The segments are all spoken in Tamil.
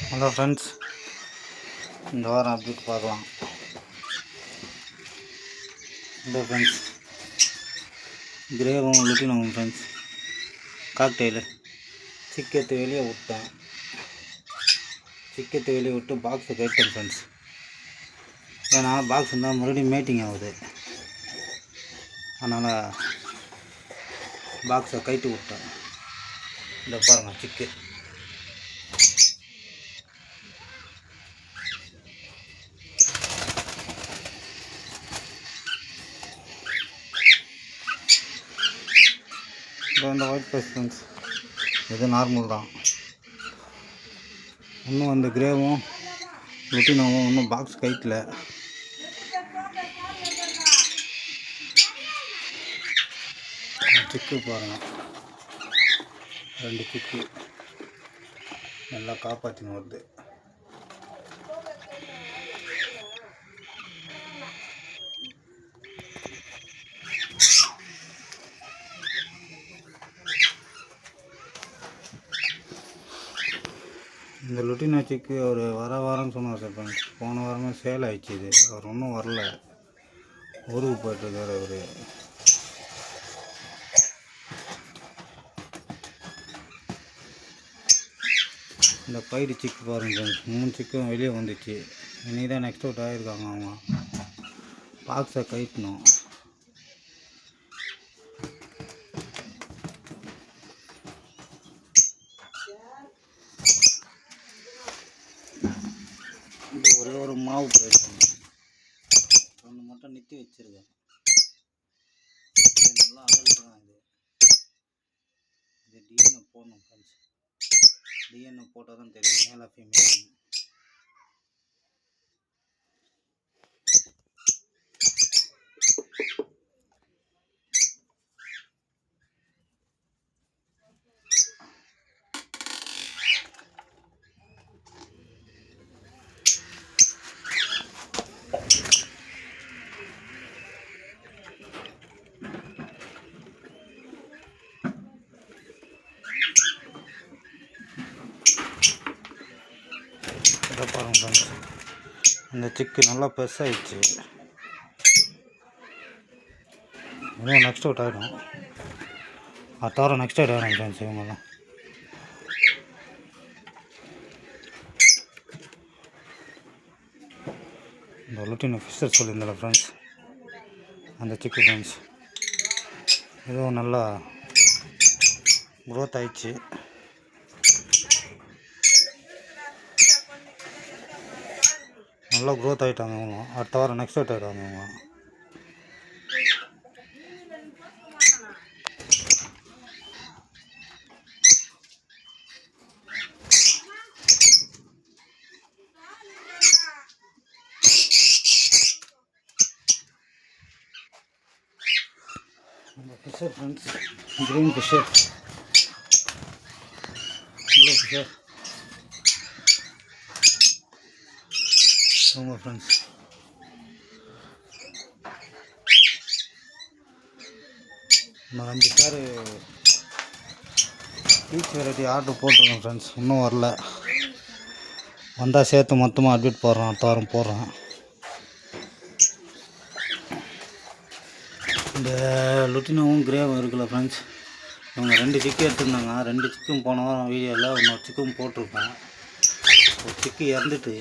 ஹலோ ஃப்ரெண்ட்ஸ், இந்த வாரம் அப்டேட் பார்க்கலாம். இந்த ஃப்ரெண்ட்ஸ் கிரேவும் லுட்டினோவும் ஃப்ரெண்ட்ஸ் காக்டெயிலு சிக்கெத்து வெளியே விட்டேன். சிக்கெத்து வெளியே விட்டு பாக்ஸை கேட்டேன் ஃப்ரெண்ட்ஸ். ஏன்னா பாக்ஸ் இருந்தால் மறுபடியும் மேட்டிங் ஆகுது. அதனால் பாக்ஸை கைட்டு விட்டேன். இந்த பாருங்கள் சிக்கு இந்த ஒயிட் ப்ரைஸ் ஃப்ரெண்ட்ஸ், இது நார்மல் தான். இன்னும் அந்த கிரேவும் லுட்டினோவும் இன்னும் பாக்ஸ் கைட்டில். சிக்கு பாருங்கள், 2 சிக்கு நல்லா காப்பாற்றின்னு வருது. இந்த லுட்டினோ சிக்கு அவர் வர வாரம்னு சொன்னார் சார் ஃப்ரெண்ட்ஸ். போன வாரமே சேல் ஆயிடுச்சு. இது அவர் ஒன்றும் வரல, ஊருக்கு போயிட்டுருக்காரு அவர். இந்த பயிறு சிக்கு பாருங்க ஃப்ரெண்ட்ஸ், 3 சிக்கும் வெளியே வந்துச்சு. இன்றைக்கி தான் நெக்ஸ்ட் அவுட் ஆகியிருக்காங்க. அவங்க பாக்ஸை கைட்டணும். இந்த ஒரே ஒரு மாவு போயிடுச்சு, ஒன்று மட்டும் நிறுத்தி வச்சுருக்கேன். நல்லா அடல்ட்டு தான் இது டிஎன்ஏ போடணும் ஃப்ரெண்ட்ஸ். டிஎன்ஏ போட்டால் தான் தெரியும் மேலே ஃபீமேல். இதை பாருங்க ஃப்ரெண்ட்ஸ், இந்த சிக்கு நல்லா பெருசாகிடுச்சு. இன்னும் நெக்ஸ்ட் அவுட் ஆகிடும். அடுத்த வாரம் நெக்ஸ்ட் அவுட் ஆகிடும் ஃப்ரெண்ட்ஸ். இவங்கெல்லாம் இந்த லுட்டினோ ஃபிஷர் சொல்லியிருந்தேன் ஃப்ரெண்ட்ஸ், அந்த சிக்கு ஃப்ரெண்ட்ஸ் இதுவும் நல்லா க்ரோத் ஆயிடுச்சு. நல்லா க்ரோத் ஆகிட்டாங்க அவங்க. அடுத்த வாரம் நெக்ஸ்ட் அவுட் ஆகிடுவாங்க அவங்க. Fisher friends, green fisher, blue fisher அவங்க ஃப்ரெண்ட்ஸ். நான் 5 பேர் பீச் வெரைட்டி ஆர்டர் போட்டிருக்கேன் ஃப்ரெண்ட்ஸ். இன்னும் வரல. வந்தால் சேர்த்து மொத்தமாக அப்டேட் போடுறேன். அடுத்த வாரம் போடுறேன். இந்த லுட்டினோவும் கிரேவும் இருக்குல்ல ஃப்ரெண்ட்ஸ், இவங்க 2 சிக்கு எடுத்துருந்தாங்க. 2 சிக்கும் போன வாரம் வீடியோவில் இன்னொரு சிக்கும் போட்டிருப்பேன். ஒரு சிக்கு இறந்துச்சு.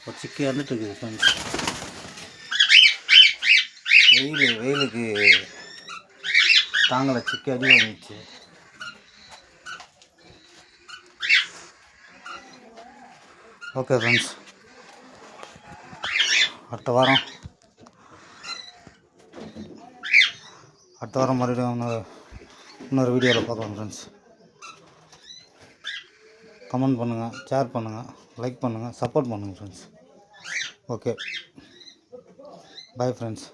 ஒரு சிக்கு இறந்துட்டு இருக்குது ஃப்ரெண்ட்ஸ். வெயிலுக்கு தாங்கலை, சிக்கு அடி வந்துச்சு. ஓகே ஃப்ரெண்ட்ஸ், அடுத்த வாரம் மறுபடியும் இன்னொரு வீடியோவில் பார்க்கலாம் ஃப்ரெண்ட்ஸ். கமெண்ட் பண்ணுங்கள், ஷேர் பண்ணுங்கள், லைக் பண்ணுங்கள், சப்போர்ட் பண்ணுங்கள் ஃப்ரெண்ட்ஸ். Okay, bye friends.